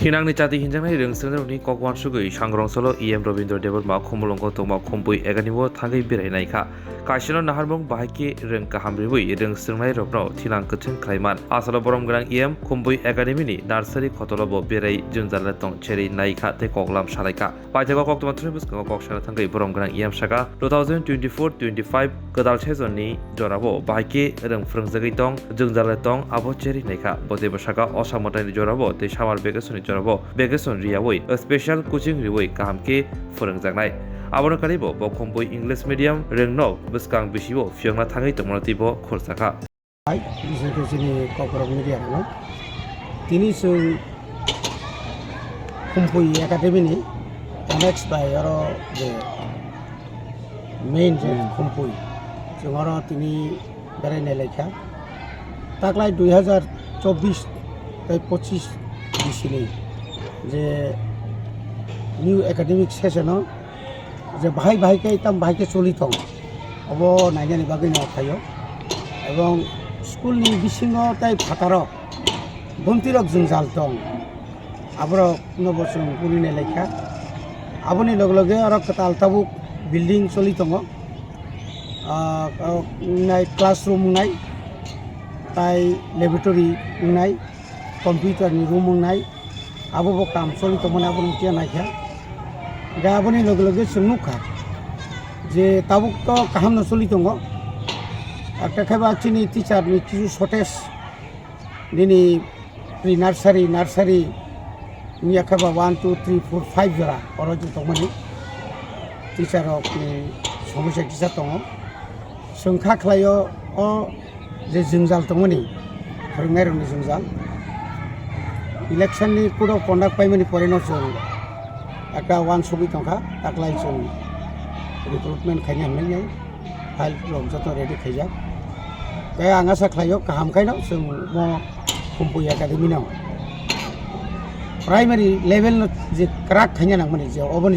Thinangni chati hinjangnai rungsrungni kokwan sugui sangrongsolo EM Robindra Devar ma khumulongko tongma khumpui eganimo thangai birainai kha kaisino naharmung bahai rung kahamribui rungsungnai rokno thinang kuthung khlaiman asalo borom grang EM khumpui academy ni nursery khotolobo birai junjala tong cheri nai kha te koklam salaika paithago koktoma thri buskango koksana thangai borom grang EM saka 2024-25 kadal sezonni jorabo bahai rung frungjagai tong junjala tong abo cheri nai kha botebo saka osamotani jorabo te samar vacation jorabo vacation riawoi a special coaching riwoi kahamke phurungjaknai aboni karibo bo khompui English medium rengno buskang bisibo fiongna thangai tongmonatibo khorjaka বিশেষ করে কপরক media হলো তিনি খুম্পুই একাডেমিনি MX by আরো যে main যে খুম্পুই जों তিনি বেড়াইনাय লেখা তাকলাই 2024-25 বিসিনি যে নিউ একাডেমিক সেশনও যে বাহাইকে ইতাম বাহাইকে চলিত অব নাইজানি বাগै নাথাयो এবং স্কুলनि बिसिङाव ताय फाटाराव बन्तिरक जोंजाल दं आब्र नबसं पुरिनाय लेखा आबनि लगे लगे आरो कताल ताबुक बिल्डिं चलि दङ नाय क्लासरूम नाय ताय लेबरेटरि नाय कम्पिउटारनि रूम नाय आबो काम चलि दंमोन आबनि टिया नायखा दा आबनि लगे लगे सोंनुखा जे ताबुक तो काहाम न चलि दङ একটা খাইবা চিনি টিচারনি কিছু শর্টেজ দিনি প্রি নার্সারি নিয়া খাইবা 1 2 3 4 5 জরা অরজ তমনি টিচার সমস্যা টিচার দङ সংখ্যা খ্লাयो अ जे जोंजाल दङनि फोरोंनाय रंनि जोंजाल इलेक्शननि कोड अफ कन्डाक्ट पाइमानि परेनो जों একটা ওয়ান ছবি দंखा তাকলাই जों रिक्रुटमेन्ट खायनो हानाय फाइल लग जत ready खायजा kaya ang asa klayo kaham kaino sung mo Khumpuy academy naw primary level no je crack khanya nang mani je oboni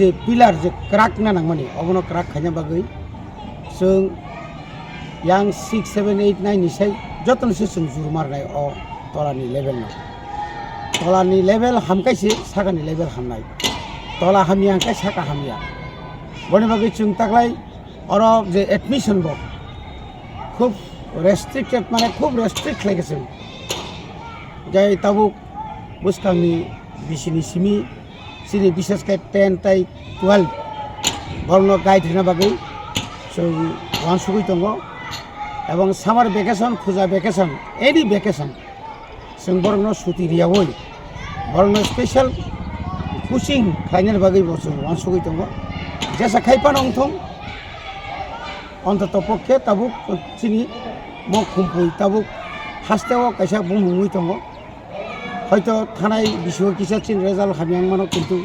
je pillar je crack na nang mani obono crack khanya bagai sung yang 6 7 8 9 ni sai joton se sung jur marnai o tolani level no tolani level hamkai se sagani level hamnai tola hamia kai saka hamia boni bagai chung taklai oro je admission bo খুব restricted মানে খুব restrict লেগেছে যাই তাবুক বুসকাংনি বিসিনি সিমি সিনি বিশেষ করে 10 তাই 12 বর্ণ guide হিনা বাগৈ जों ওয়ান সুগৈ দङ এবং সামার ভ্যাকেশন পূজা ভ্যাকেশন এনি ভ্যাকেশন जों বর্ণ ছুটি রিয়াवै বর্ণ স্পেশাল কোচিং খাইনার বাগৈ বসो ওয়ান সুগৈ দङ যেসা খাইপা নংথं অন্তত পক্ষে তাবুক চিনি মো খুম্পুই তাবুক হাস্তেও কাইসা বুমুই দङ হয়তো থানায় বিশিও কিসা চিন রেজাল্ট হামিয়াং মানো কিন্তু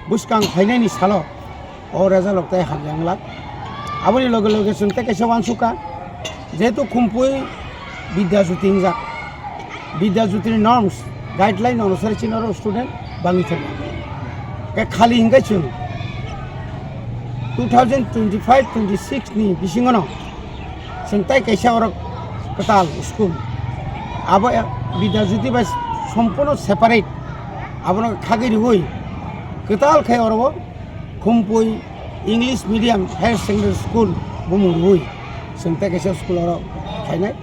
বুসকাং ফাইনাইনি সালো ও রেজাল্ট তাই হামিয়াং লাগ আবনি লগে লগে শুনতে কাইসা ওয়ানসুকা যেহেতু খুম্পুই বিদ্যাজ্যোতির নর্মস গাইডলাইন অনুসারে চিনার স্টুডেন্ট বাঙি থাকে খালি হিংগাই চুন 2025-26 ni bisingono sentai kaisa orok ketal school abo bidyajyoti ba সম্পূর্ণ separate abono khagiri hoi ketal khai orobo Khumpuy English medium higher secondary school bumung hoi sentai kaisa school oro khainai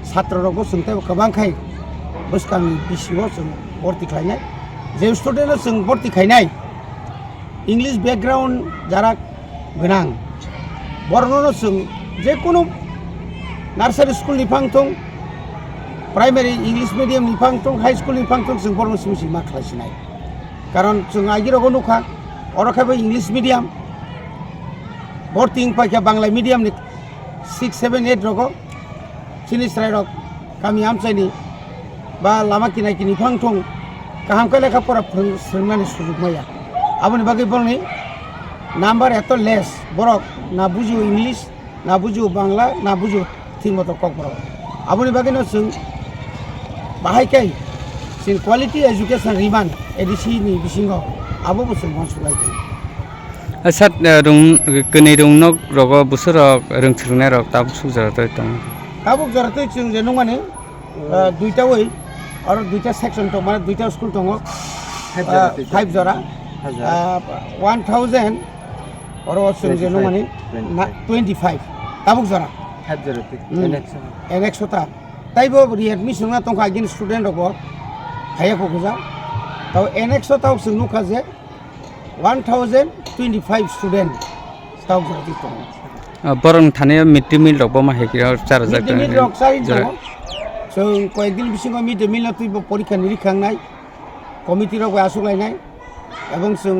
ছাত্র rokbo sentai kabang khai buskang bisigo जों भर्ती खायनाय जे student जों भर्ती खायनाय English background যারা गोनां बरनो जों जेकुनु nursery school नि फांथं primary English medium नि फांथं हाई स्कुल नि फांथं जों बरनो सिमसि मा खालायसिनाय कारण जों आगिरगो नुखा अरखाबो इंग्लिश मीडियम भर्ती पाइखा बांला मीडियम नि 6 7 8 रगो सिनिस्राय रग गामि आमचाइनि बा लामा किनाय किनि फांथं काहामका लेखा परा फोरोंनानै सुजुग माया आबनि बागै बरनि नाम्बार एत लेस बरक ना बुझियो इंग्लिश ना बुझियो बांला ना बुझियो ठीक मतो ककबरक आबनि बागैनो जों बाहायखाय जों क्वालिटी एजुकेशन रिमान एडिसि नि बिसिङाव आबो बोसोर मानसुलायदों आसा रं कनै रंनक रग बोसोर रोंथ्रनाय रग ताबुक सुजारतै दं ताबुक जरतै जों जे नङाने दुइता वै আরো দুইটা সেকশন তো মানে দুইটা স্কুল দङ 5 জরা 1000 আরো সঙ্গে মানে 25 তাবুক জরা 5 100টা তাইবো রিএডমিশন না তংখা গিন স্টুডেন্ট রব হাইয়াকো গোজা তাও 100 তাও সং নুখা যে 1025 স্টুডেন্ট তাও গতি তো বরং থানে মিড ডে মিল রব মা হেকি 4000 মিড ডে রক সাই দङ সো কয়েকদিন বিসিং মিড ডে মিল তুই পরীক্ষা নিরীক্ষা নাই কমিটি রক আসুলাইনাই এবং जों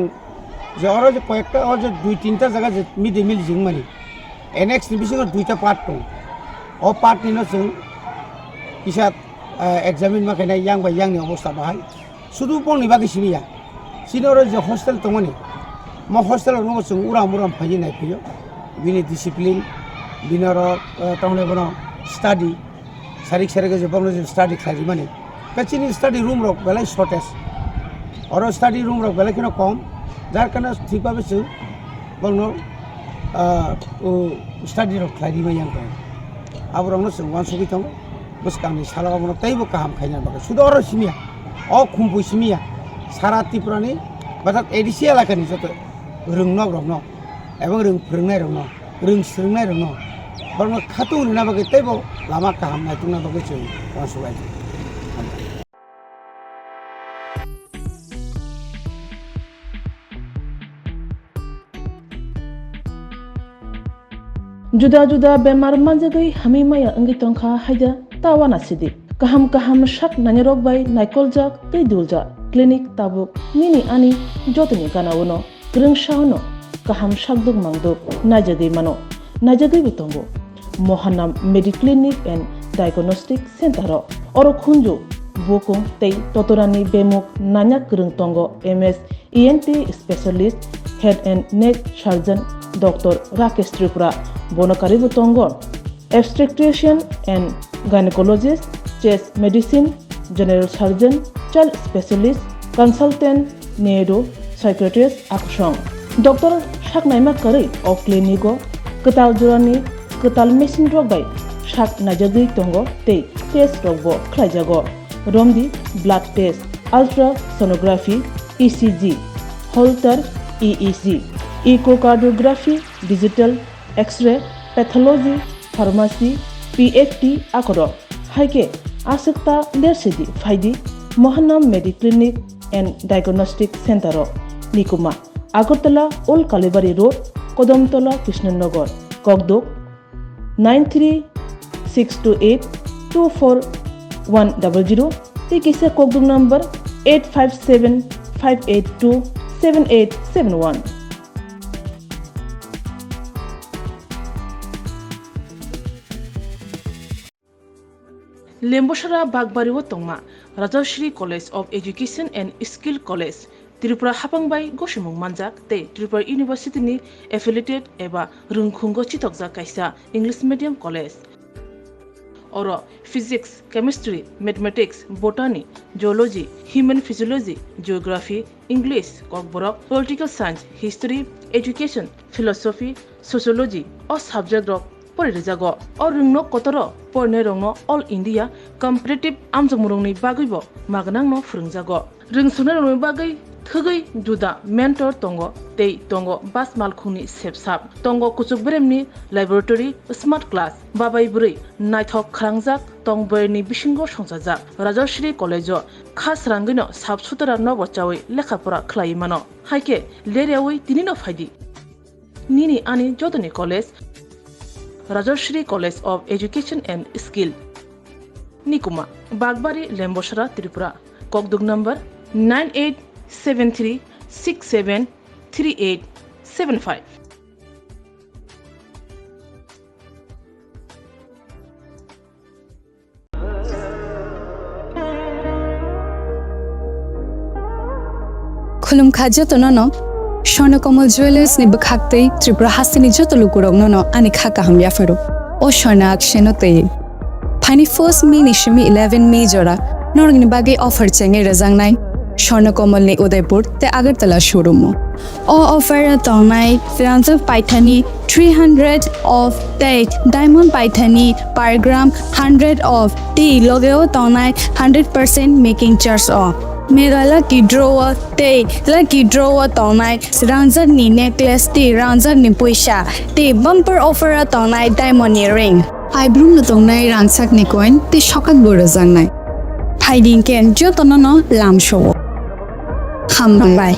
যে আরো যে কয়েকটা আর যে দুই তিনটা জায়গা যে মিড ডে মিল জিং মানে এনএক্স বিসিং দুইটা পার্ট দङ ও পার্ট নিনো जों কিসাত এক্সামিন মাখাইনাই ইয়াং বাই ইয়াংनि অবস্থা বাহাय শুধু পংनि बागै सिमिया सिनोर जे हस्टेल दङनि म हस्टेलाव दङ जों उराम उराम फायनाय फैयो बिनि डिसिप्लिन बिनर तावने बनो स्टाडी सारिक सारिक जे बनो जे स्टाडी खालि माने कचिनि स्टाडी रूम रक बेलाय शॉर्टेज और स्टाडी रूम रक बेलाय किनो कम जार काना ठीक भाबे जों बनो स्टाडी रक खालि मायां दङ आबरनो जों वानसुबि दङ बस कामनि सालाव बनो तैबो काहाम खायना बागै सुदो और सिमिया अ खुमबु सिमिया सारा त्रिपुरानि बाथात एडिसि एलाकानि जत रोंनो रंनो एबं रों फोरोंनाय रंनो रों सोलोंनाय रंनो बरनो खातु होना बागै तैबो लामा काहाम नायतुंना बागै जों वानसुबाय जुदा-जुदा बेमार मानजागै हामि माया अंगि तंखा हायदा तावाना सिदि kaham kaham shak nanyarok bai naikoljak tei duljak clinic tabuk nini ani jotoni ganawono grungshauno kaham shakduk mangduk najagei mano najagei bitongo mohanam mediclinic and diagnostic center oro khunju bokung tei totorani bemuk nanyak grung tongo ms ent specialist head and neck surgeon dr rakesh tripura bonokari bitongo obstetrician and gynecologist chest medicine, general surgeon, child specialist, consultant, neuro, psychiatrist, aksong. Doctor shak naima kari of clinico, ketal jurani, ketal machine rok bai, shak najagui tongo te test rokbo khlaijago. Romdi blood test, ultrasonography, ECG, Holter EEG, echocardiography, digital, X-ray, pathology, pharmacy, PFT akoro. Haike आसक्ता लेरसिदि फाइदि मोहनम mediclinic and diagnostic centre निकुमा Agartala old Kalibari road Kadamtala Krishnanagar ककदोक 9362824100 तिकिसे ककदोक number 8575827871 Lembosara Bagbariwo Tongma, Rajashri College of Education and Skill College, Tripura Hapangbai Goshimung Manjak, Te Tripura University ni affiliated eba Rungkhungo Chitokja Kaisa English Medium College. Oro Physics, Chemistry, Mathematics, Botany, Geology, Human Physiology, Geography, English, Kokborok, Political Science, History, Education, Philosophy, Sociology, or subject of Porijago or Rungno Kotoro, Pornerongno, All India, Competitive Amjamurungni Bagibo, Magnangno Frungzago. Ring Sunarumi Bagai, Tugai, Juda, Mentor Tongo, Tei Tongo, Bas Malkuni, Sepsap, Tongo Kutsukbremni, Laboratory, Smart Class, Babai Buri, Nighthawk Krangzak, Tongberni Bishingo Shonsazak, Rajashri College, Khas Rangino, Subsutara Novochawi, Lekapura Klaimano, Haike, Leriawi, Tinino Fadi. Nini Ani Jotoni College, Rajashri College of Education and Skill. Nikuma, Bagbari, Lembosara, Tripura. Kokduk number 9873673875. Khulum khaja tonono Swarnakomal Jewelers ni bakhaktei Tripura hasini joto lukurok nono ani khaka hamya faru o Swarna aksheno tei Phani first May ni shimi 11 May jora norgni bagi offer chenge rajang nai Swarnakamal ni Udaipur te Agartala showroom. O offer tongnai Ranjak Paithani 300 of date diamond Paithani per gram 100 of tea logeo tongnai 100% making charge off. Mega lucky draw te lucky draw tongnai Ranjak ni necklace te Ranjak ni puisha te bumper offer tongnai diamond ring. Eyebrow na tongnai Ranjak ni coin te shokat borojang nai. Hiding ken jotono no lam show. Hambai.